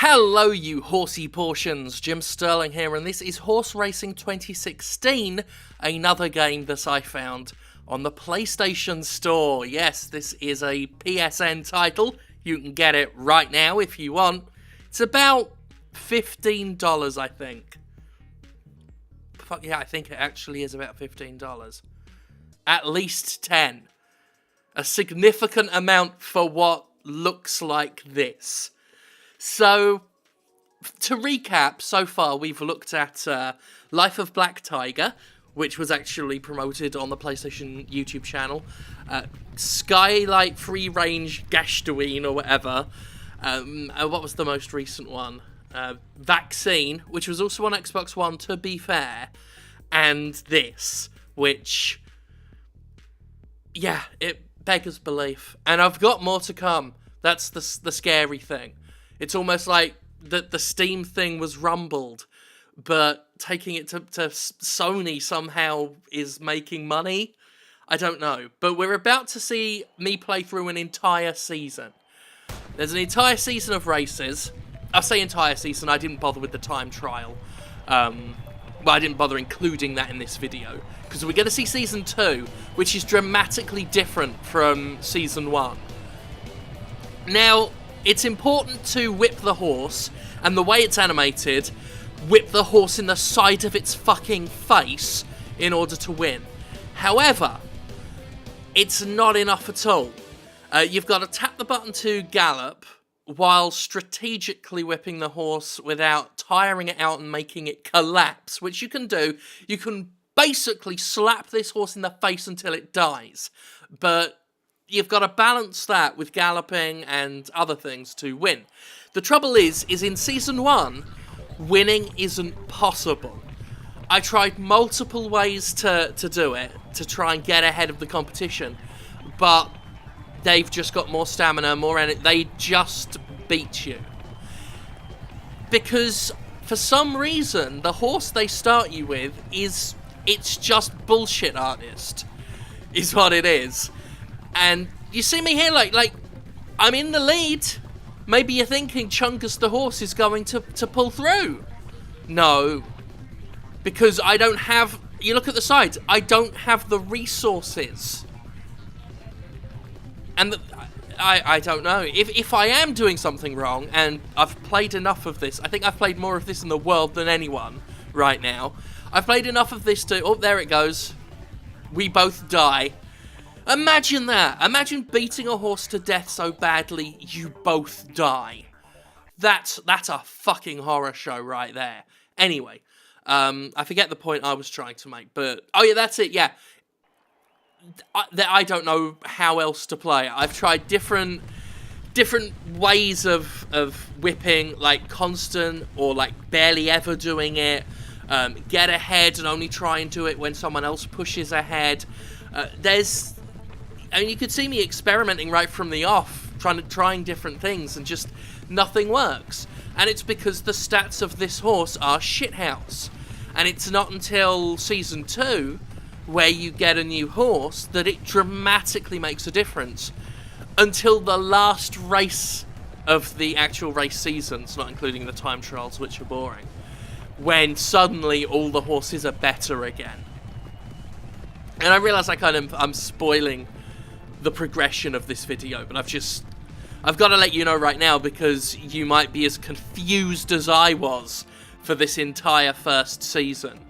Hello you horsey portions, Jim Sterling here, and this is Horse Racing 2016, another game that I found on the PlayStation Store. Yes, this is a PSN title. You can get it right now if you want. It's about $15, I think. Fuck yeah, I think it actually is about $15. At least 10. A significant amount for what looks like this. So, to recap, so far we've looked at Life of Black Tiger, which was actually promoted on the PlayStation YouTube channel, Skylight Free Range Gashtoween or whatever, what was the most recent one? Vaccine, which was also on Xbox One, to be fair, and this, which, yeah, it beggars belief. And I've got more to come. That's the scary thing. It's almost like the Steam thing was rumbled, but taking it to Sony somehow is making money. I don't know. But we're about to see me play through an entire season. There's an entire season of races. I say entire season, I didn't bother with the time trial. Well, I didn't bother including that in this video. Because we're going to see Season 2, which is dramatically different from Season 1. Now, it's important to whip the horse, and the way it's animated, whip the horse in the side of its fucking face in order to win. However, it's not enough at all. You've got to tap the button to gallop, while strategically whipping the horse without tiring it out and making it collapse, which you can do. You can basically slap this horse in the face until it dies, but you've got to balance that with galloping and other things to win. The trouble is in Season 1, winning isn't possible. I tried multiple ways to do it, to try and get ahead of the competition, but they've just got more stamina, more energy. They just beat you. Because, for some reason, the horse they start you with it's just bullshit artist, is what it is. And you see me here, like, I'm in the lead. Maybe you're thinking Chungus the horse is going to pull through. No. Because I don't have, you look at the sides, I don't have the resources. And I don't know. If I am doing something wrong, and I've played enough of this, I think I've played more of this in the world than anyone right now. I've played enough of this to, oh, there it goes. We both die. Imagine that. Imagine beating a horse to death so badly you both die. That's a fucking horror show right there. Anyway, I forget the point I was trying to make, but oh yeah, that's it. Yeah, I don't know how else to play. I've tried different ways of whipping, like constant or like barely ever doing it. Get ahead and only try and do it when someone else pushes ahead. I mean, you could see me experimenting right from the off, trying different things, and just nothing works. And it's because the stats of this horse are shithouse. And it's not until Season 2, where you get a new horse, that it dramatically makes a difference. Until the last race of the actual race seasons, not including the time trials, which are boring. When suddenly all the horses are better again. And I realise I'm spoiling the progression of this video, but I've got to let you know right now, because you might be as confused as I was for this entire first season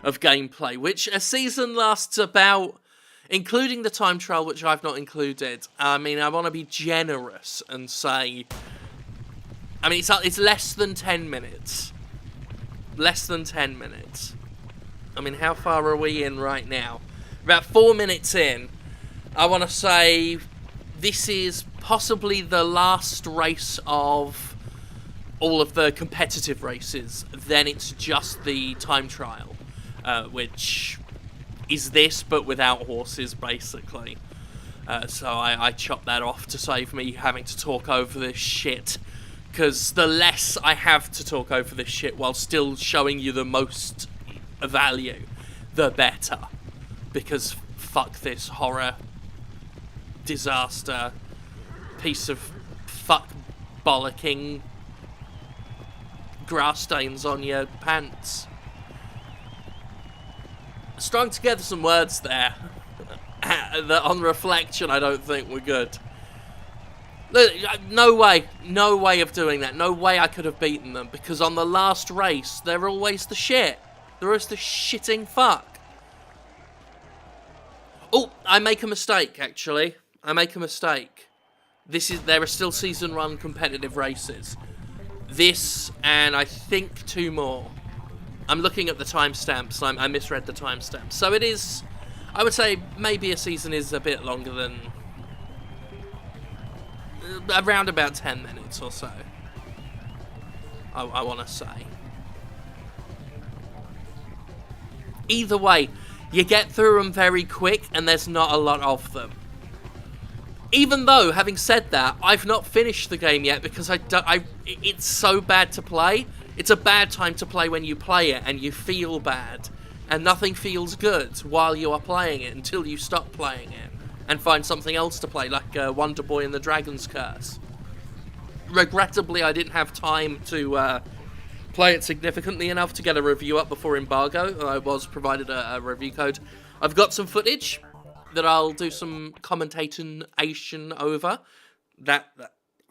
of gameplay, which a season lasts about, including the time trial, which I've not included. I mean, I want to be generous and say, I mean, it's less than 10 minutes. Less than 10 minutes. I mean, how far are we in right now? About 4 minutes in. I want to say this is possibly the last race of all of the competitive races. Then it's just the time trial, which is this, but without horses, basically. So I chopped that off to save me having to talk over this shit. Because the less I have to talk over this shit while still showing you the most value, the better. Because fuck this horror disaster piece of fuck bollocking grass stains on your pants. Strung together some words there that on reflection I don't think were good. No way of doing that. No way I could have beaten them, because on the last race, they're always the shit. They're always the shitting fuck. Oh, I make a mistake, actually. I make a mistake. There are still Season 1 competitive races. This, and I think 2 more. I'm looking at the timestamps. I misread the timestamps. So it is, I would say, maybe a season is a bit longer than... around about 10 minutes or so, I want to say. Either way, you get through them very quick, and there's not a lot of them. Even though, having said that, I've not finished the game yet, because it's so bad to play. It's a bad time to play when you play it, and you feel bad. And nothing feels good while you are playing it, until you stop playing it and find something else to play, like Wonder Boy and the Dragon's Curse. Regrettably, I didn't have time to play it significantly enough to get a review up before embargo. I was provided a review code. I've got some footage that I'll do some commentation over. That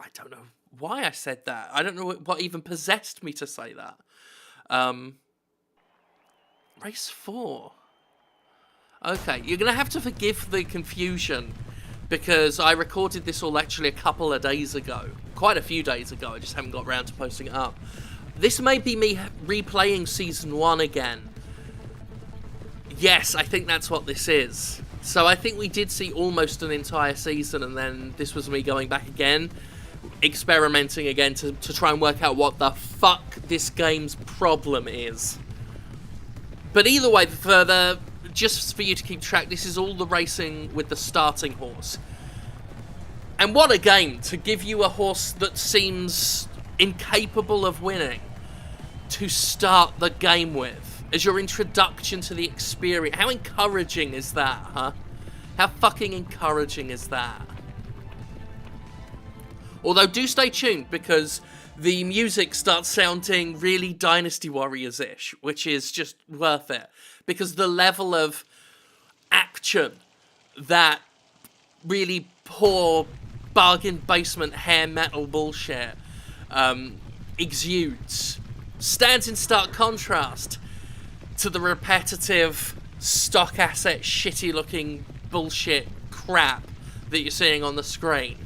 I don't know why I said that. I don't know what even possessed me to say that. Race 4. Okay, you're going to have to forgive the confusion, because I recorded this all actually a couple of days ago. Quite a few days ago, I just haven't got around to posting it up. This may be me replaying Season 1 again. Yes, I think that's what this is. So I think we did see almost an entire season, and then this was me going back again, experimenting again to try and work out what the fuck this game's problem is. But either way, just for you to keep track, this is all the racing with the starting horse. And what a game to give you a horse that seems incapable of winning to start the game with, as your introduction to the experience. How encouraging is that, huh? How fucking encouraging is that? Although, do stay tuned, because the music starts sounding really Dynasty Warriors-ish, which is just worth it. Because the level of action that really poor bargain basement hair metal bullshit exudes stands in stark contrast to the repetitive stock asset shitty looking bullshit crap that you're seeing on the screen.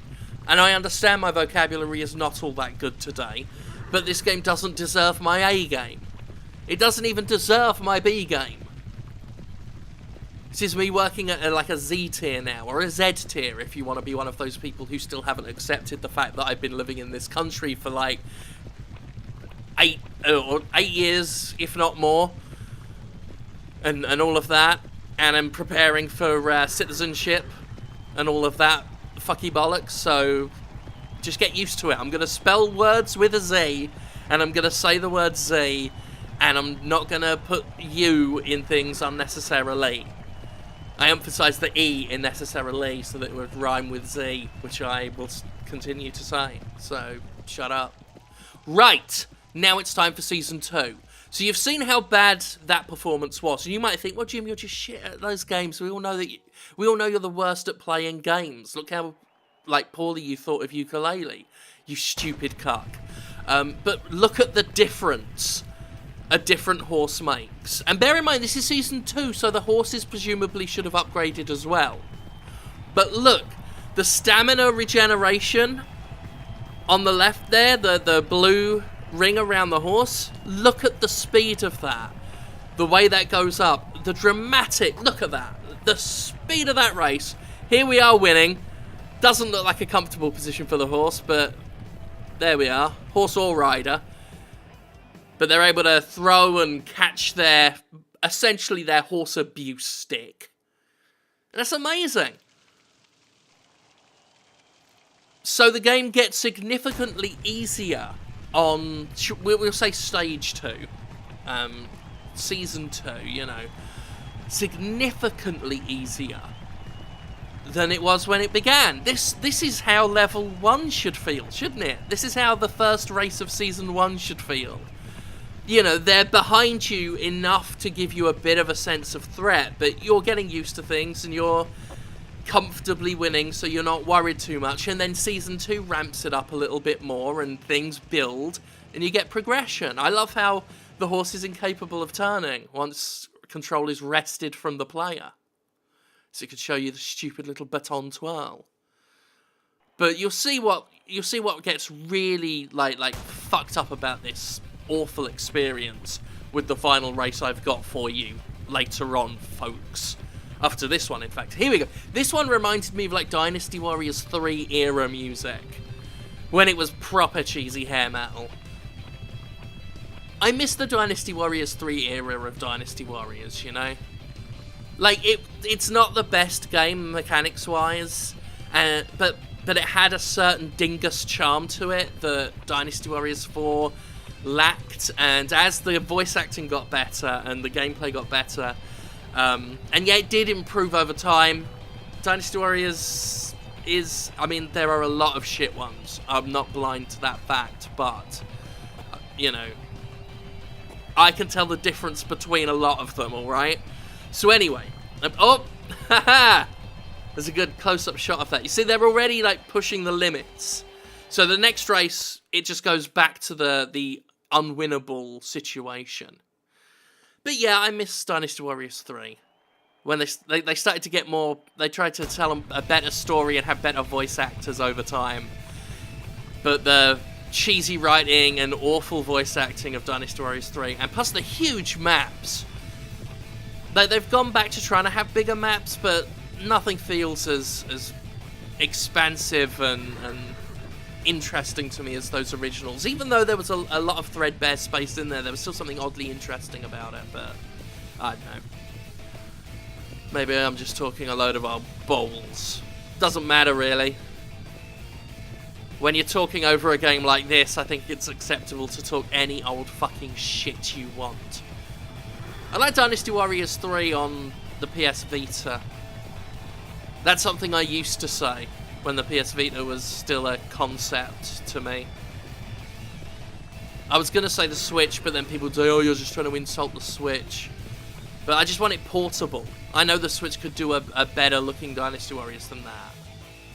And I understand my vocabulary is not all that good today, but this game doesn't deserve my A game. It doesn't even deserve my B game. This is me working at like a Z tier now, or a Z tier if you want to be one of those people who still haven't accepted the fact that I've been living in this country for like 8 years, if not more, and all of that, and I'm preparing for citizenship and all of that fucky bollocks, so just get used to it. I'm going to spell words with a Z, and I'm going to say the word Z, and I'm not going to put U in things unnecessarily. I emphasise the E in necessarily so that it would rhyme with Z, which I will continue to say, so shut up. Right, now it's time for Season 2. So you've seen how bad that performance was, and you might think, well, Jim, you're just shit at those games. We all know you're the worst at playing games. Look how, like, poorly you thought of Ukulele, you stupid cuck. But look at the difference a different horse makes. And bear in mind, this is Season 2, so the horses presumably should have upgraded as well. But look, the stamina regeneration on the left there, the blue ring around the horse, look at the speed of that. The way that goes up, the dramatic, look at that. The speed of that race. Here we are winning. Doesn't look like a comfortable position for the horse, but there we are. Horse or rider. But they're able to throw and catch essentially their horse abuse stick. And that's amazing. So the game gets significantly easier on, we'll say Stage 2. Season 2, you know. Significantly easier than it was when it began. This is how Level 1 should feel, shouldn't it? This is how the first race of Season 1 should feel. you know, they're behind you enough to give you a bit of a sense of threat, but you're getting used to things and you're comfortably winning, so you're not worried too much. And then Season 2 ramps it up a little bit more and things build and you get progression. I love how the horse is incapable of turning once control is wrested from the player. So it could show you the stupid little baton twirl. But you'll see what gets really like fucked up about this awful experience with the final race I've got for you later on, folks. After this one, in fact. Here we go. This one reminded me of like Dynasty Warriors 3 era music, when it was proper cheesy hair metal. I miss the Dynasty Warriors 3 era of Dynasty Warriors, you know? Like, it's not the best game mechanics-wise, but it had a certain dingus charm to it that Dynasty Warriors 4 lacked, and as the voice acting got better and the gameplay got better, and yeah, it did improve over time. Dynasty Warriors is, I mean, there are a lot of shit ones. I'm not blind to that fact, but, you know, I can tell the difference between a lot of them, alright? So anyway, oh, haha! There's a good close-up shot of that. You see, they're already, like, pushing the limits. So the next race, it just goes back to the unwinnable situation. But yeah, I miss Dynasty Warriors 3. When they started to get more... They tried to tell a better story and have better voice actors over time. But the cheesy writing and awful voice acting of Dynasty Warriors 3, and plus the huge maps. They've gone back to trying to have bigger maps, but nothing feels as expansive and interesting to me as those originals. Even though there was a lot of threadbare space in there, there was still something oddly interesting about it, but I don't know. Maybe I'm just talking a load of old balls. Doesn't matter, really. When you're talking over a game like this, I think it's acceptable to talk any old fucking shit you want. I like Dynasty Warriors 3 on the PS Vita. That's something I used to say when the PS Vita was still a concept to me. I was going to say the Switch, but then people would say, oh, you're just trying to insult the Switch. But I just want it portable. I know the Switch could do a better looking Dynasty Warriors than that.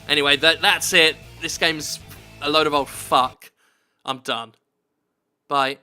Anyway, that's it. This game's a load of old fuck. I'm done. Bye.